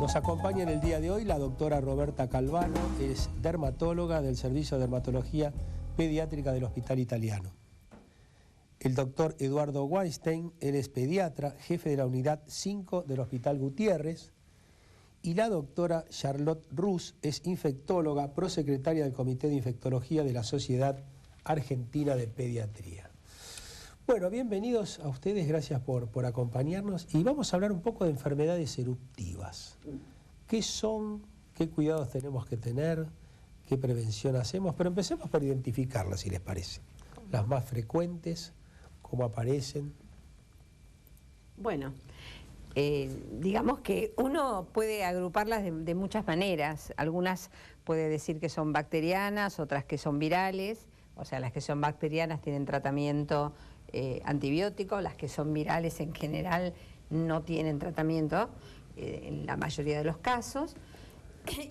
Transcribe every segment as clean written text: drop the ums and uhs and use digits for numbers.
Nos acompaña en el día de hoy la doctora Roberta Calvano, es dermatóloga del Servicio de Dermatología Pediátrica del Hospital Italiano. El doctor Eduardo Weinstein, él es pediatra, jefe de la unidad 5 del Hospital Gutiérrez, y la doctora Charlotte Rus es infectóloga, prosecretaria del Comité de Infectología de la Sociedad Argentina de Pediatría. Bueno, bienvenidos a ustedes, gracias por acompañarnos, y vamos a hablar un poco de enfermedades eruptivas. ¿Qué son? ¿Qué cuidados tenemos que tener? ¿Qué prevención hacemos? Pero empecemos por identificarlas, si les parece. Las más frecuentes, cómo aparecen. Bueno, digamos que uno puede agruparlas de muchas maneras. Algunas puede decir que son bacterianas, otras que son virales. O sea, las que son bacterianas tienen tratamiento antibiótico, las que son virales en general no tienen tratamiento en la mayoría de los casos.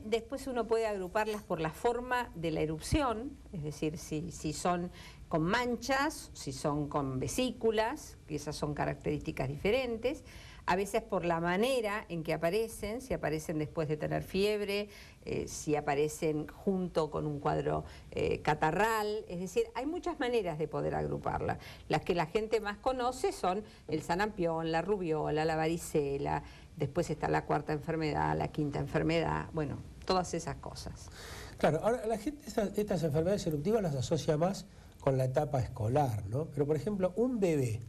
Después uno puede agruparlas por la forma de la erupción, es decir, si son con manchas, si son con vesículas, que esas son características diferentes. A veces por la manera en que aparecen, si aparecen después de tener fiebre, si aparecen junto con un cuadro catarral, es decir, hay muchas maneras de poder agruparla. Las que la gente más conoce son el sarampión, la rubiola, la varicela, después está la cuarta enfermedad, la quinta enfermedad, bueno, todas esas cosas. Claro, ahora la gente estas enfermedades eruptivas las asocia más con la etapa escolar, ¿no? Pero por ejemplo, un bebé,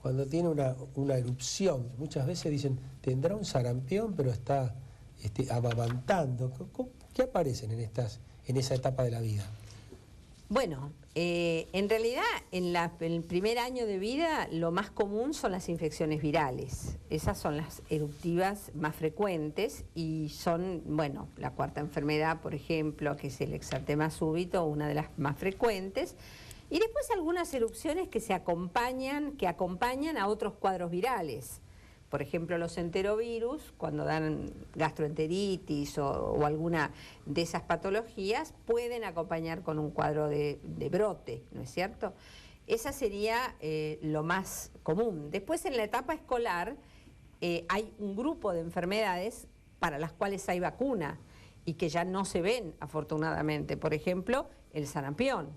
cuando tiene una erupción, muchas veces dicen, tendrá un sarampión, pero está amamantando. ¿Qué aparecen en esa etapa de la vida? Bueno, en realidad en el primer año de vida lo más común son las infecciones virales. Esas son las eruptivas más frecuentes y son, bueno, la cuarta enfermedad, por ejemplo, que es el exantema súbito, una de las más frecuentes. Y después algunas erupciones que acompañan a otros cuadros virales. Por ejemplo, los enterovirus, cuando dan gastroenteritis o alguna de esas patologías, pueden acompañar con un cuadro de brote, ¿no es cierto? Esa sería lo más común. Después, en la etapa escolar, hay un grupo de enfermedades para las cuales hay vacuna y que ya no se ven, afortunadamente. Por ejemplo, el sarampión.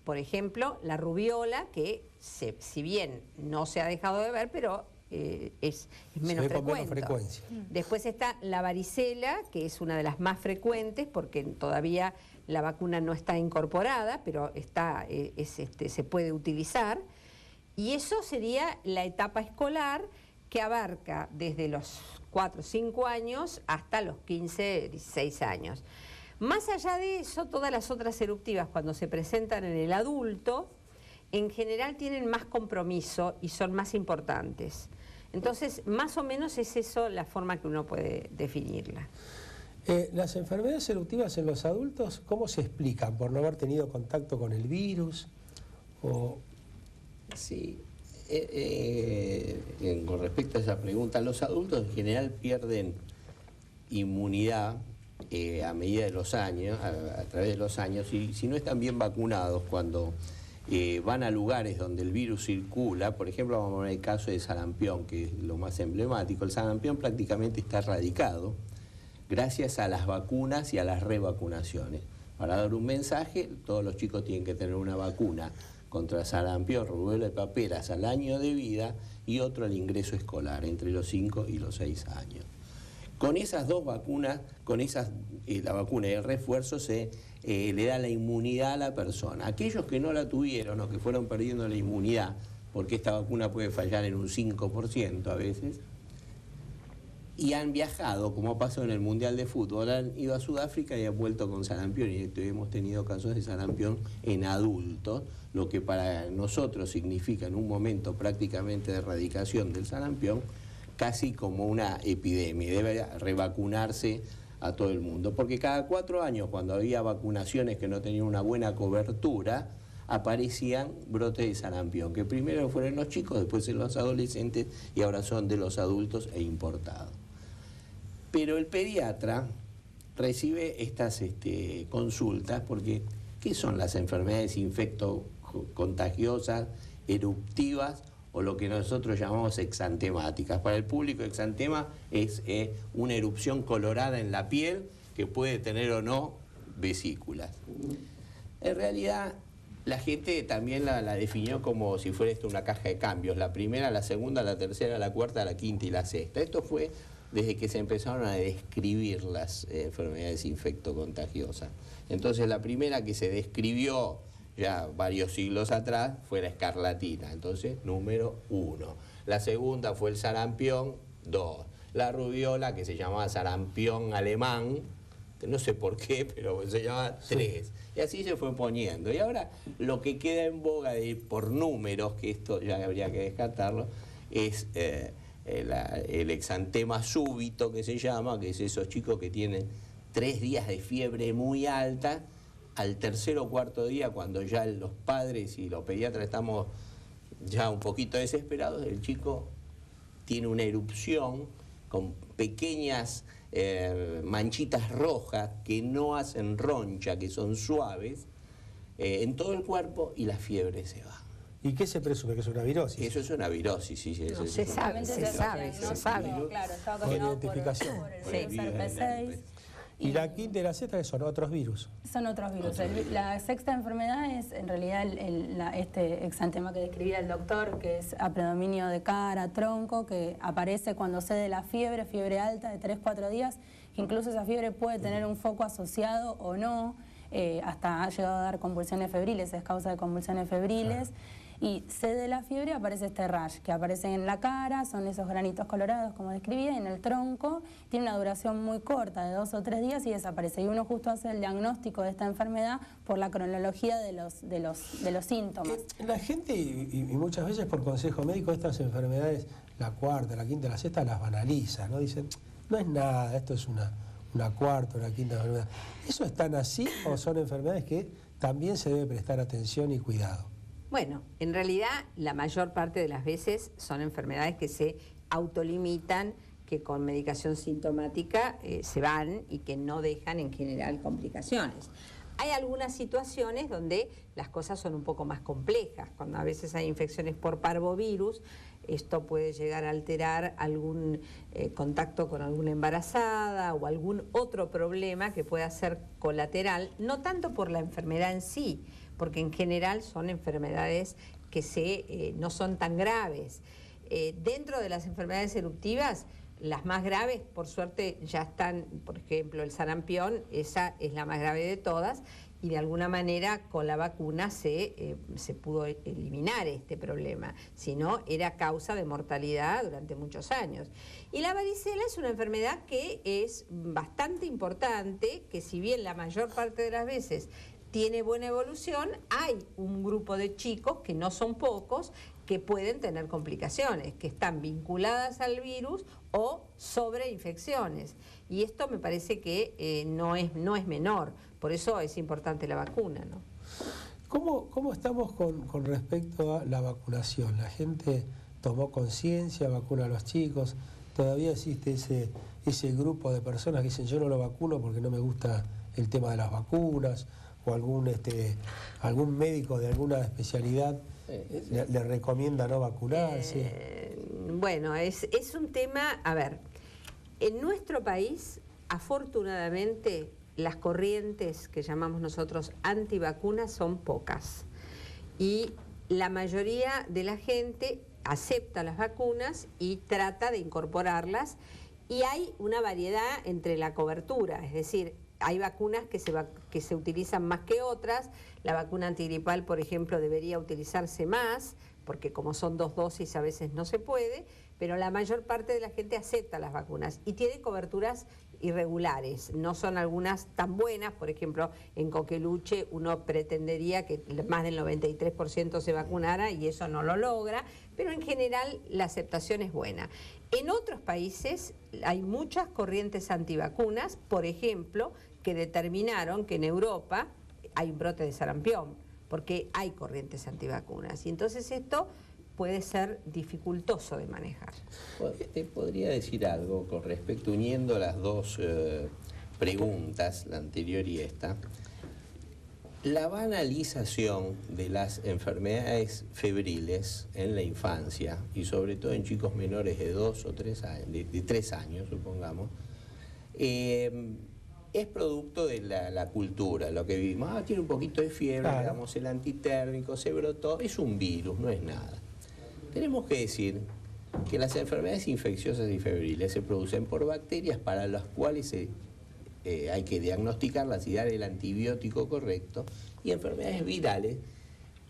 Por ejemplo, la rubiola, que si bien no se ha dejado de ver, pero es menos frecuencia. Después está la varicela, que es una de las más frecuentes, porque todavía la vacuna no está incorporada, pero se puede utilizar. Y eso sería la etapa escolar, que abarca desde los 4 o 5 años hasta los 15, 16 años. Más allá de eso, todas las otras eruptivas, cuando se presentan en el adulto, en general tienen más compromiso y son más importantes. Entonces, más o menos es eso la forma que uno puede definirla. Las enfermedades eruptivas en los adultos, ¿cómo se explican? ¿Por no haber tenido contacto con el virus? Sí, con respecto a esa pregunta, los adultos en general pierden inmunidad a medida de los años, a través de los años, y si no están bien vacunados cuando van a lugares donde el virus circula, por ejemplo, vamos a ver el caso de sarampión, que es lo más emblemático. El sarampión prácticamente está erradicado gracias a las vacunas y a las revacunaciones. Para dar un mensaje, todos los chicos tienen que tener una vacuna contra sarampión, rubéola y paperas al año de vida y otro al ingreso escolar, entre los 5 y los 6 años. Con esas dos vacunas, la vacuna y el refuerzo, se le da la inmunidad a la persona. Aquellos que no la tuvieron o que fueron perdiendo la inmunidad, porque esta vacuna puede fallar en un 5% a veces, y han viajado, como pasó en el Mundial de Fútbol, han ido a Sudáfrica y han vuelto con sarampión, y hemos tenido casos de sarampión en adultos, lo que para nosotros significa en un momento prácticamente de erradicación del sarampión, casi como una epidemia. Debe revacunarse a todo el mundo, porque cada 4 años, cuando había vacunaciones que no tenían una buena cobertura, aparecían brotes de sarampión, que primero fueron los chicos, después en los adolescentes y ahora son de los adultos e importados. Pero el pediatra recibe estas consultas porque ¿qué son las enfermedades infectocontagiosas, eruptivas o lo que nosotros llamamos exantemáticas. Para el público, exantema es una erupción colorada en la piel que puede tener o no vesículas. En realidad, la gente también la definió como si fuera esto una caja de cambios. La primera, la segunda, la tercera, la cuarta, la quinta y la sexta. Esto fue desde que se empezaron a describir las enfermedades infectocontagiosas. Entonces, la primera que se describió ya varios siglos atrás fue la escarlatina, entonces número 1. La segunda fue el sarampión, 2. La rubiola, que se llamaba sarampión alemán, no sé por qué, pero se llamaba 3. Y así se fue poniendo. Y ahora lo que queda en boga de ir por números, que esto ya habría que descartarlo, es el exantema súbito, que se llama, que es esos chicos que tienen 3 días de fiebre muy alta. Al tercer o cuarto día, cuando ya los padres y los pediatras estamos ya un poquito desesperados, el chico tiene una erupción con pequeñas manchitas rojas que no hacen roncha, que son suaves, en todo el cuerpo, y la fiebre se va. ¿Y qué se presume? ¿Que es una virosis? Eso es una virosis, sí. No, se sabe. Claro, está con identificación. por el virus SARS-P6. ¿Y la quinta y la sexta que son otros virus? Son otros virus. La sexta enfermedad es en realidad este exantema que describía el doctor, que es a predominio de cara, tronco, que aparece cuando cede la fiebre alta de 3-4 días, que incluso esa fiebre puede tener un foco asociado o no, hasta ha llegado a dar convulsiones febriles, es causa de convulsiones febriles. Y cede la fiebre, aparece este rash, que aparece en la cara, son esos granitos colorados como describía, en el tronco, tiene una duración muy corta, de 2 o 3 días, y desaparece. Y uno justo hace el diagnóstico de esta enfermedad por la cronología de los síntomas. La gente, y muchas veces por consejo médico, estas enfermedades, la cuarta, la quinta, la sexta, las banaliza, ¿no? Dicen, no es nada, esto es una cuarta, una quinta enfermedad. ¿Eso es tan así o son enfermedades que también se debe prestar atención y cuidado? Bueno, en realidad la mayor parte de las veces son enfermedades que se autolimitan, que con medicación sintomática se van y que no dejan en general complicaciones. Hay algunas situaciones donde las cosas son un poco más complejas, cuando a veces hay infecciones por parvovirus, esto puede llegar a alterar algún contacto con alguna embarazada o algún otro problema que pueda ser colateral, no tanto por la enfermedad en sí, porque en general son enfermedades que no son tan graves. Dentro de las enfermedades eruptivas, las más graves, por suerte, ya están, por ejemplo, el sarampión, esa es la más grave de todas, y de alguna manera con la vacuna se pudo eliminar este problema, si no era causa de mortalidad durante muchos años. Y la varicela es una enfermedad que es bastante importante, que si bien la mayor parte de las veces tiene buena evolución, hay un grupo de chicos, que no son pocos, que pueden tener complicaciones, que están vinculadas al virus o sobreinfecciones. Y esto me parece que no es menor, por eso es importante la vacuna, ¿no? ¿Cómo estamos con respecto a la vacunación? ¿La gente tomó conciencia, vacuna a los chicos? ¿Todavía existe ese grupo de personas que dicen yo no lo vacuno porque no me gusta el tema de las vacunas? ¿O algún médico de alguna especialidad le recomienda no vacunarse? Bueno, es un tema, a ver, en nuestro país, afortunadamente, las corrientes que llamamos nosotros antivacunas son pocas. Y la mayoría de la gente acepta las vacunas y trata de incorporarlas. Y hay una variedad entre la cobertura, es decir, hay vacunas que se utilizan más que otras. La vacuna antigripal, por ejemplo, debería utilizarse más, porque como son 2 dosis a veces no se puede, pero la mayor parte de la gente acepta las vacunas y tiene coberturas irregulares. No son algunas tan buenas, por ejemplo, en Coqueluche uno pretendería que más del 93% se vacunara y eso no lo logra, pero en general la aceptación es buena. En otros países hay muchas corrientes antivacunas, por ejemplo, que determinaron que en Europa hay un brote de sarampión, porque hay corrientes antivacunas. Y entonces esto puede ser dificultoso de manejar. ¿Te podría decir algo con respecto, uniendo las dos preguntas, la anterior y esta? La banalización de las enfermedades febriles en la infancia, y sobre todo en chicos menores de 2 o 3 años, de 3 años, supongamos, es producto de la cultura, lo que vivimos. Tiene un poquito de fiebre, claro, le damos el antitérmico, se brotó, es un virus, no es nada. Tenemos que decir que las enfermedades infecciosas y febriles se producen por bacterias para las cuales hay que diagnosticarlas y dar el antibiótico correcto, y enfermedades virales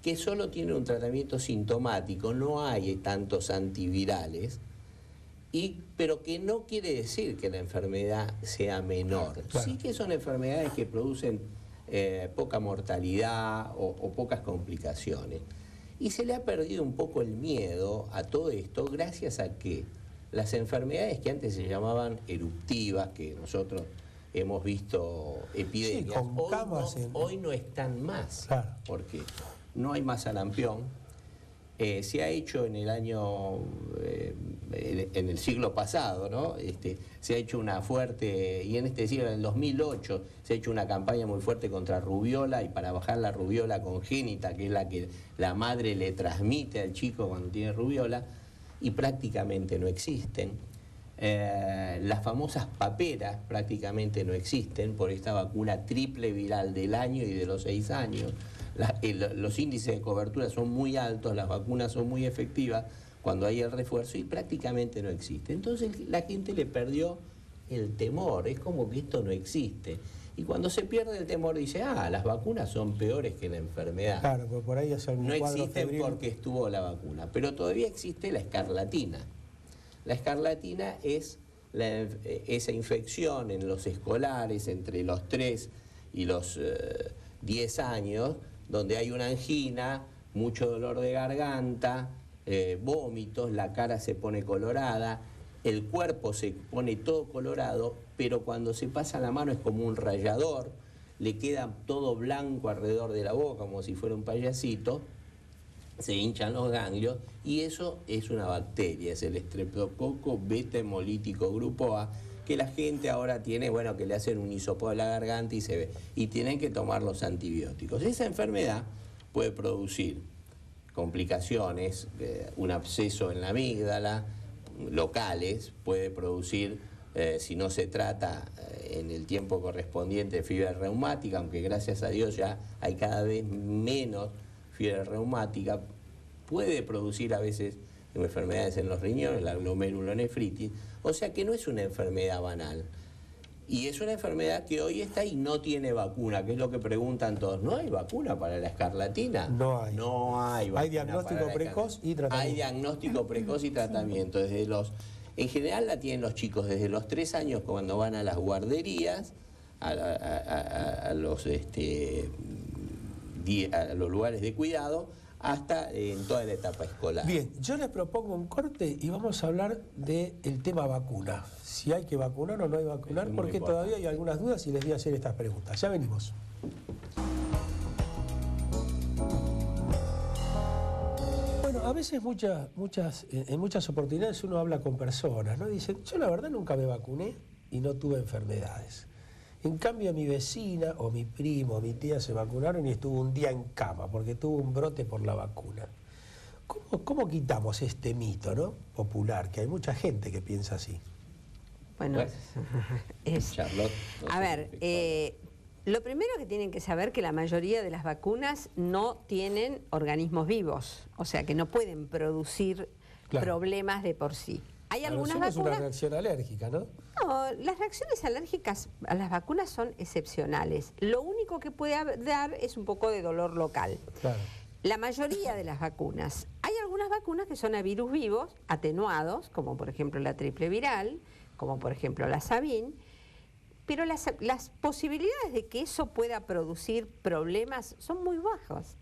que solo tienen un tratamiento sintomático, no hay tantos antivirales, pero que no quiere decir que la enfermedad sea menor. Claro. Sí que son enfermedades que producen poca mortalidad o pocas complicaciones. Y se le ha perdido un poco el miedo a todo esto gracias a que las enfermedades que antes se llamaban eruptivas, que nosotros hemos visto epidemias, sí, con camas hoy no están más, claro, porque no hay más sarampión. Se ha hecho en el año, en el siglo pasado, ¿no? Se ha hecho una fuerte, y en este siglo, en el 2008, se ha hecho una campaña muy fuerte contra rubiola, y para bajar la rubiola congénita, que es la que la madre le transmite al chico cuando tiene rubiola, y prácticamente no existen. Las famosas paperas prácticamente no existen por esta vacuna triple viral del año y de los 6 años. Los índices de cobertura son muy altos, las vacunas son muy efectivas cuando hay el refuerzo, y prácticamente no existe. Entonces la gente le perdió el temor, es como que esto no existe. Y cuando se pierde el temor dice, las vacunas son peores que la enfermedad. Claro, porque por ahí hace algún no cuadro existen febril. porque estuvo la vacuna, pero todavía existe la escarlatina. La escarlatina es esa infección en los escolares entre los 3 y los 10 años, donde hay una angina, mucho dolor de garganta, vómitos, la cara se pone colorada, el cuerpo se pone todo colorado, pero cuando se pasa la mano es como un rallador, le queda todo blanco alrededor de la boca, como si fuera un payasito, se hinchan los ganglios, y eso es una bacteria, es el estreptococo beta hemolítico grupo A, que la gente ahora tiene, bueno, que le hacen un hisopado de la garganta y se ve, y tienen que tomar los antibióticos. Esa enfermedad puede producir complicaciones, un absceso en la amígdala, locales, puede producir, si no se trata en el tiempo correspondiente, fiebre reumática, aunque gracias a Dios ya hay cada vez menos fiebre reumática, puede producir a veces enfermedades en los riñones, la glomerulonefritis, o sea que no es una enfermedad banal. Y es una enfermedad que hoy está y no tiene vacuna, que es lo que preguntan todos. ¿No hay vacuna para la escarlatina? No hay. No hay vacuna. Hay diagnóstico precoz y tratamiento. Hay diagnóstico precoz y tratamiento. En general la tienen los chicos desde los 3 años, cuando van a las guarderías, a los lugares de cuidado, hasta en toda la etapa escolar. Bien, yo les propongo un corte y vamos a hablar del tema vacuna. Si hay que vacunar o no hay que vacunar, Es muy porque importante. todavía hay algunas dudas y les voy a hacer estas preguntas. Ya venimos. Bueno, a veces en muchas oportunidades uno habla con personas, ¿no? Dicen, yo la verdad nunca me vacuné y no tuve enfermedades. En cambio, mi vecina o mi primo o mi tía se vacunaron y estuvo un día en cama porque tuvo un brote por la vacuna. ¿Cómo quitamos este mito, ¿no? Popular, que hay mucha gente que piensa así? Bueno, Charlotte, no a sé ver, lo primero que tienen que saber que la mayoría de las vacunas no tienen organismos vivos, o sea que no pueden producir problemas de por sí. Hay algunas vacunas. Es una reacción alérgica, ¿no? No, las reacciones alérgicas a las vacunas son excepcionales. Lo único que puede dar es un poco de dolor local. Claro. La mayoría de las vacunas. Hay algunas vacunas que son a virus vivos, atenuados, como por ejemplo la triple viral, como por ejemplo la Sabin, pero las posibilidades de que eso pueda producir problemas son muy bajas.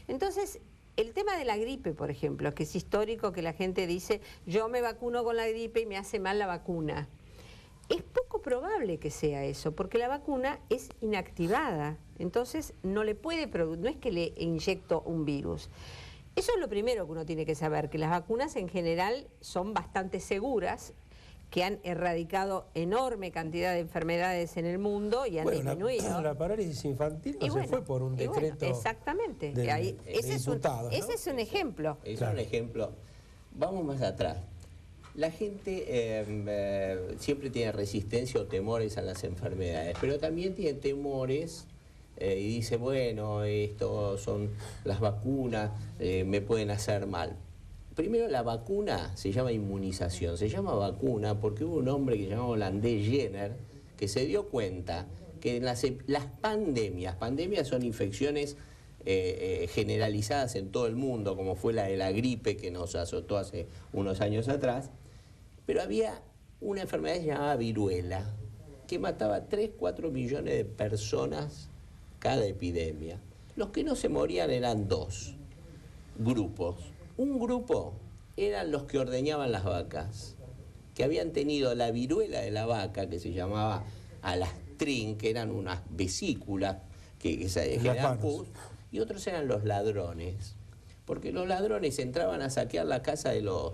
Entonces, el tema de la gripe, por ejemplo, que es histórico, que la gente dice, yo me vacuno con la gripe y me hace mal la vacuna. Es poco probable que sea eso, porque la vacuna es inactivada, entonces no le puede no es que le inyecto un virus. Eso es lo primero que uno tiene que saber, que las vacunas en general son bastante seguras, que han erradicado enorme cantidad de enfermedades en el mundo y han disminuido. La parálisis infantil no se fue por un decreto. Exactamente. Ese es un ejemplo. Es un ejemplo. Vamos más atrás. La gente siempre tiene resistencia o temores a las enfermedades, pero también tiene temores y dice, bueno, esto son las vacunas, me pueden hacer mal. Primero, la vacuna se llama inmunización, se llama vacuna porque hubo un hombre que se llamaba Landé Jenner que se dio cuenta que en las pandemias son infecciones generalizadas en todo el mundo, como fue la de la gripe que nos azotó hace unos años atrás, pero había una enfermedad que se llamaba viruela, que mataba 3-4 millones de personas cada epidemia. Los que no se morían eran dos grupos. Un grupo eran los que ordeñaban las vacas, que habían tenido la viruela de la vaca, que se llamaba alastrín, que eran unas vesículas que generaban pus, y otros eran los ladrones, porque los ladrones entraban a saquear la casa de los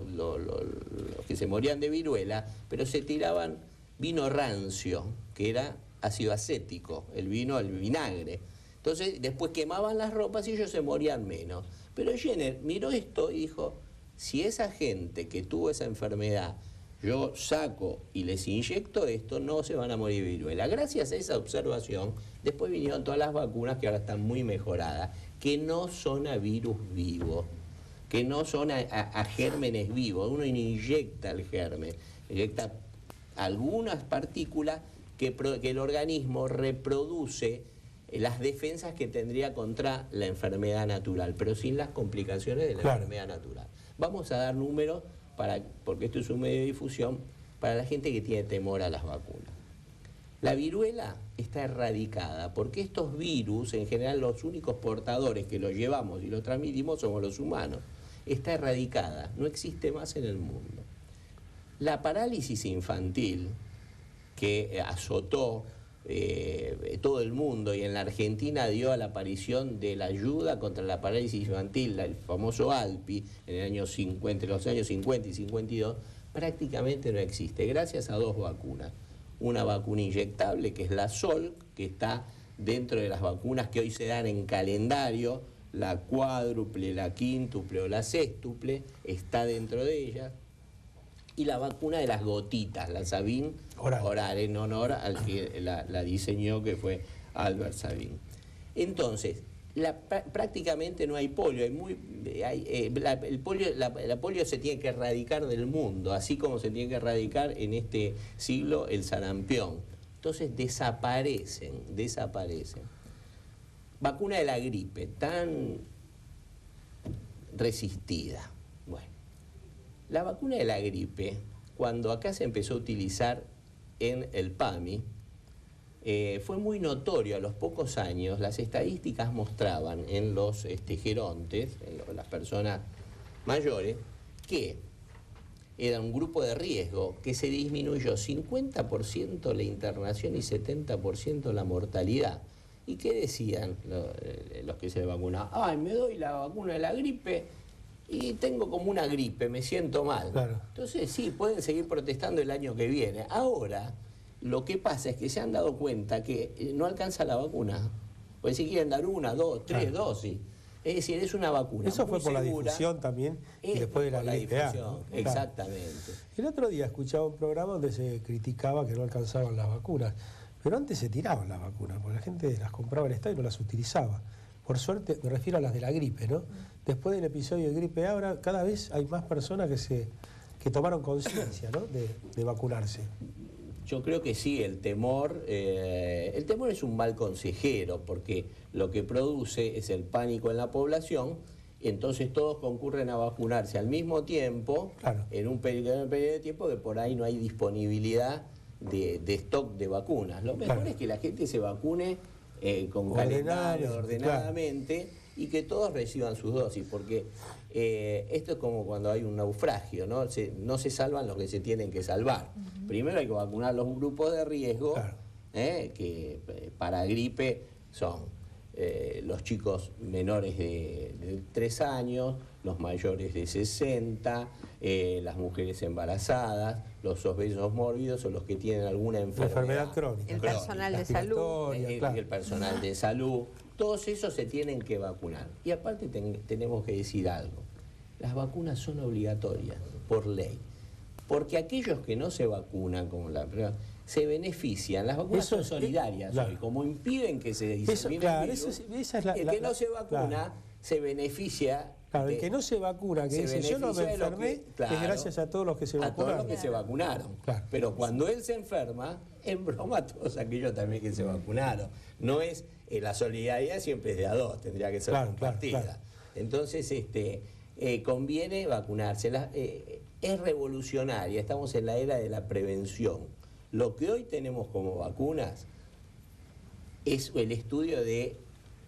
que se morían de viruela, pero se tiraban vino rancio, que era ácido acético, el vinagre. Entonces después quemaban las ropas y ellos se morían menos. Pero Jenner miró esto y dijo, si esa gente que tuvo esa enfermedad yo saco y les inyecto esto, no se van a morir de viruela. Gracias a esa observación, después vinieron todas las vacunas que ahora están muy mejoradas, que no son a virus vivos, que no son a gérmenes vivos. Uno inyecta el germen, inyecta algunas partículas que el organismo reproduce las defensas que tendría contra la enfermedad natural, pero sin las complicaciones de la enfermedad natural. Vamos a dar números, porque esto es un medio de difusión, para la gente que tiene temor a las vacunas. La viruela está erradicada, porque estos virus, en general los únicos portadores que los llevamos y los transmitimos somos los humanos. Está erradicada, no existe más en el mundo. La parálisis infantil, que azotó todo el mundo y en la Argentina dio a la aparición de la ayuda contra la parálisis infantil, el famoso ALPI, en el año 50, entre los años 50 y 52, prácticamente no existe, gracias a dos vacunas. Una vacuna inyectable, que es la Sol, que está dentro de las vacunas que hoy se dan en calendario, la cuádruple, la quíntuple o la sextuple, está dentro de ellas. Y la vacuna de las gotitas, la Sabin oral, en honor al que la diseñó, que fue Albert Sabin. Entonces, prácticamente no hay polio. La polio se tiene que erradicar del mundo, así como se tiene que erradicar en este siglo el sarampión. Entonces desaparecen. Vacuna de la gripe, tan resistida. Bueno. La vacuna de la gripe, cuando acá se empezó a utilizar en el PAMI, fue muy notorio. A los pocos años las estadísticas mostraban en los gerontes, en las personas mayores, que era un grupo de riesgo que se disminuyó 50% la internación y 70% la mortalidad. ¿Y qué decían los que se vacunaban? Ay, me doy la vacuna de la gripe y tengo como una gripe, me siento mal. Claro. Entonces sí, pueden seguir protestando el año que viene. Ahora, lo que pasa es que se han dado cuenta que no alcanza la vacuna. Pues si quieren dar 1, 2, 3 dosis. Es decir, es una vacuna. Eso fue por la difusión también y después de la gripe A, ¿no? Exactamente. El otro día escuchaba un programa donde se criticaba que no alcanzaban las vacunas. Pero antes se tiraban las vacunas, porque la gente las compraba en el Estado y no las utilizaba. Por suerte, me refiero a las de la gripe, ¿no? Después del episodio de gripe A, ahora cada vez hay más personas que tomaron conciencia, ¿no?, de vacunarse. Yo creo que sí, el temor es un mal consejero, porque lo que produce es el pánico en la población, y entonces todos concurren a vacunarse al mismo tiempo, claro, en un periodo de tiempo que por ahí no hay disponibilidad de stock de vacunas. Lo mejor es que la gente se vacune con calendario, ordenadamente, claro, y que todos reciban sus dosis, porque esto es como cuando hay un naufragio, ¿no? No se salvan los que se tienen que salvar. Primero hay que vacunar los grupos de riesgo, claro, que para gripe son los chicos menores de 3 años, los mayores de 60, las mujeres embarazadas, los obesos mórbidos o los que tienen alguna enfermedad crónica. El personal de salud. El personal de salud, todos esos se tienen que vacunar. Y aparte tenemos que decir algo, las vacunas son obligatorias por ley, porque aquellos que no se vacunan, como la se benefician, las vacunas son solidarias hoy, como impiden que se disemine el virus, el que no se vacuna se beneficia. Claro, el que no se vacuna, que dice yo no me enfermé, es gracias a todos los que se vacunaron. A todos los que se vacunaron. Claro. Pero cuando él se enferma, en broma todos aquellos también que se vacunaron. No es, la solidaridad siempre es de a dos, tendría que ser compartida. Claro. Entonces, conviene vacunarse. Es revolucionaria, estamos en la era de la prevención. Lo que hoy tenemos como vacunas es el estudio de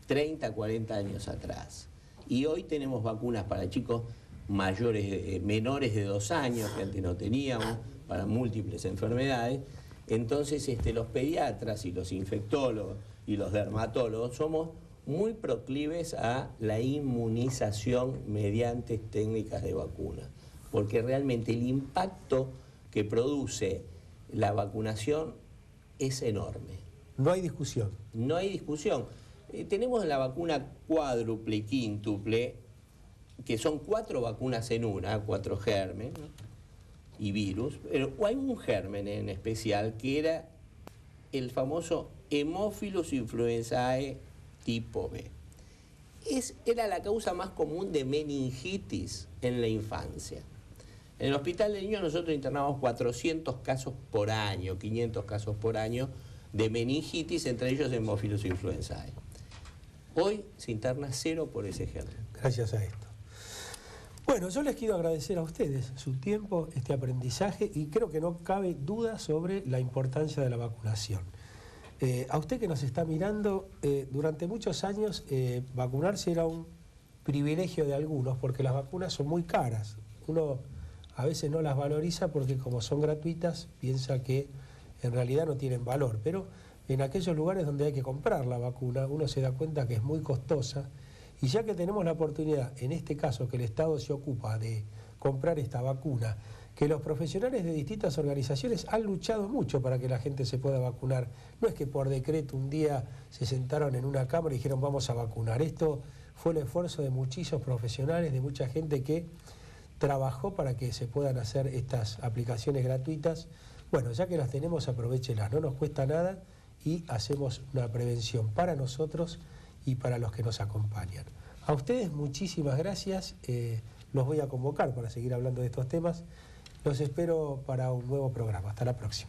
30, 40 años atrás. Y hoy tenemos vacunas para chicos mayores, menores de 2 años, que antes no teníamos, para múltiples enfermedades. Entonces, los pediatras y los infectólogos y los dermatólogos somos muy proclives a la inmunización mediante técnicas de vacuna, porque realmente el impacto que produce la vacunación es enorme. No hay discusión. No hay discusión. Tenemos la vacuna cuádruple y quíntuple, que son 4 vacunas en una, 4 gérmenes y virus, pero hay un germen en especial que era el famoso Haemophilus influenzae tipo B. Era la causa más común de meningitis en la infancia. En el hospital de niños nosotros internamos 400 casos por año, 500 casos por año de meningitis, entre ellos Haemophilus influenzae. Hoy se interna 0 por ese germen. Gracias a esto. Bueno, yo les quiero agradecer a ustedes su tiempo, este aprendizaje, y creo que no cabe duda sobre la importancia de la vacunación. A usted que nos está mirando, durante muchos años vacunarse era un privilegio de algunos, porque las vacunas son muy caras. Uno a veces no las valoriza porque como son gratuitas, piensa que en realidad no tienen valor, pero en aquellos lugares donde hay que comprar la vacuna, uno se da cuenta que es muy costosa, y ya que tenemos la oportunidad, en este caso que el Estado se ocupa de comprar esta vacuna, que los profesionales de distintas organizaciones han luchado mucho para que la gente se pueda vacunar. No es que por decreto un día se sentaron en una cámara y dijeron vamos a vacunar. Esto fue el esfuerzo de muchísimos profesionales, de mucha gente que trabajó para que se puedan hacer estas aplicaciones gratuitas. Bueno, ya que las tenemos, aprovéchelas, no nos cuesta nada y hacemos una prevención para nosotros y para los que nos acompañan. A ustedes muchísimas gracias, los voy a convocar para seguir hablando de estos temas. Los espero para un nuevo programa. Hasta la próxima.